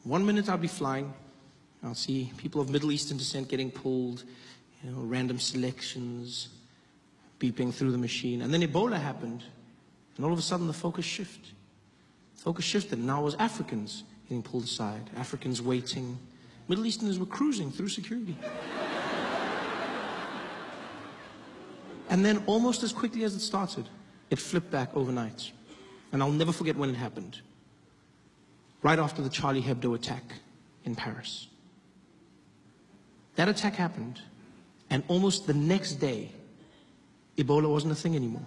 One minute I'll be flying, I'll see people of Middle Eastern descent getting pulled, random selections, beeping through the machine. And then Ebola happened, and all of a sudden the focus shifted. Focus shifted, and now it was Africans getting pulled aside, Africans waiting. Middle Easterners were cruising through security. And then almost as quickly as it started, it flipped back overnight. And I'll never forget when it happened. Right after the Charlie Hebdo attack in Paris. That attack happened, and almost the next day, Ebola wasn't a thing anymore.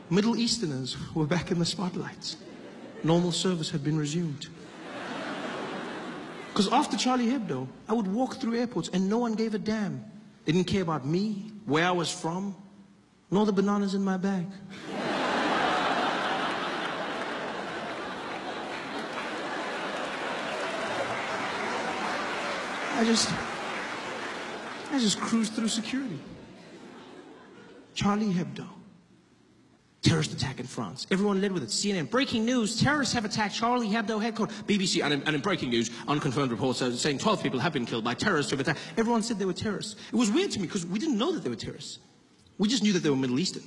Middle Easterners were back in the spotlight. Normal service had been resumed. Because after Charlie Hebdo, I would walk through airports and no one gave a damn. They didn't care about me, where I was from, nor the bananas in my bag. I just cruised through security. Charlie Hebdo. Terrorist attack in France. Everyone led with it. CNN, breaking news, terrorists have attacked Charlie Hebdo headquarters. BBC, and in breaking news, unconfirmed reports saying 12 people have been killed by terrorists who have attacked. Everyone said they were terrorists. It was weird to me because we didn't know that they were terrorists. We just knew that they were Middle Eastern.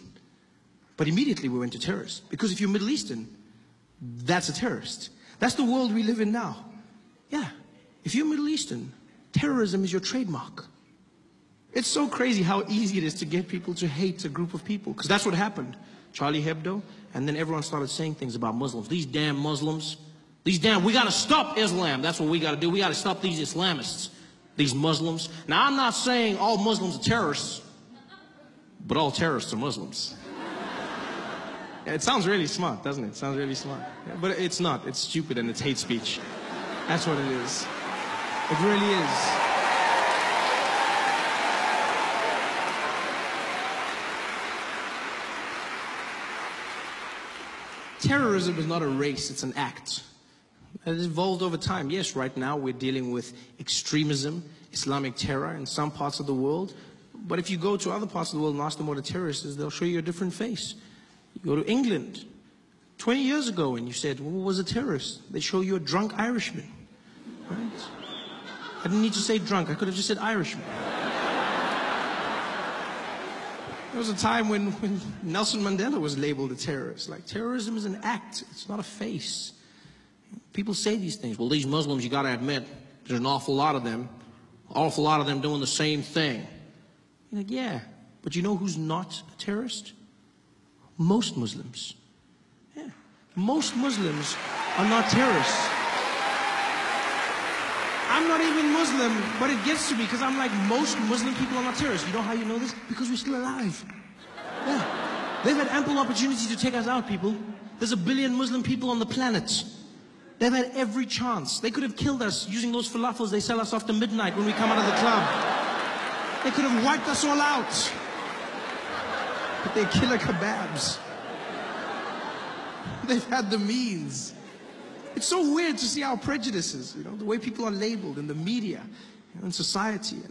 But immediately we went to terrorists. Because if you're Middle Eastern, that's a terrorist. That's the world we live in now. Yeah. If you're Middle Eastern, terrorism is your trademark. It's so crazy how easy it is to get people to hate a group of people. Because that's what happened. Charlie Hebdo, and then everyone started saying things about Muslims. These damn Muslims. We gotta stop Islam. That's what we gotta do. We gotta stop these Islamists. These Muslims. Now, I'm not saying all Muslims are terrorists, but all terrorists are Muslims. Yeah, it sounds really smart, doesn't it? It sounds really smart. Yeah, but it's not. It's stupid and it's hate speech. That's what it is. It really is. Terrorism is not a race, it's an act. It has evolved over time. Yes, right now we're dealing with extremism, Islamic terror in some parts of the world. But if you go to other parts of the world and ask them what a terrorist is, they'll show you a different face. You go to England, 20 years ago, and you said, well, what was a terrorist? They show you a drunk Irishman. Right? I didn't need to say drunk, I could have just said Irishman. There was a time when Nelson Mandela was labeled a terrorist. Like, terrorism is an act, it's not a face. People say these things. Well, these Muslims, you gotta admit, there's an awful lot of them doing the same thing. You're like, yeah, but you know who's not a terrorist? Most Muslims. Yeah. Most Muslims are not terrorists. I'm not even Muslim, but it gets to me because I'm like, most Muslim people are not terrorists. You know how you know this? Because we're still alive. Yeah. They've had ample opportunity to take us out, people. There's 1 billion Muslim people on the planet. They've had every chance. They could have killed us using those falafels they sell us after midnight when we come out of the club. They could have wiped us all out. But they're killer kebabs. They've had the means. It's so weird to see our prejudices, the way people are labeled in the media, in society.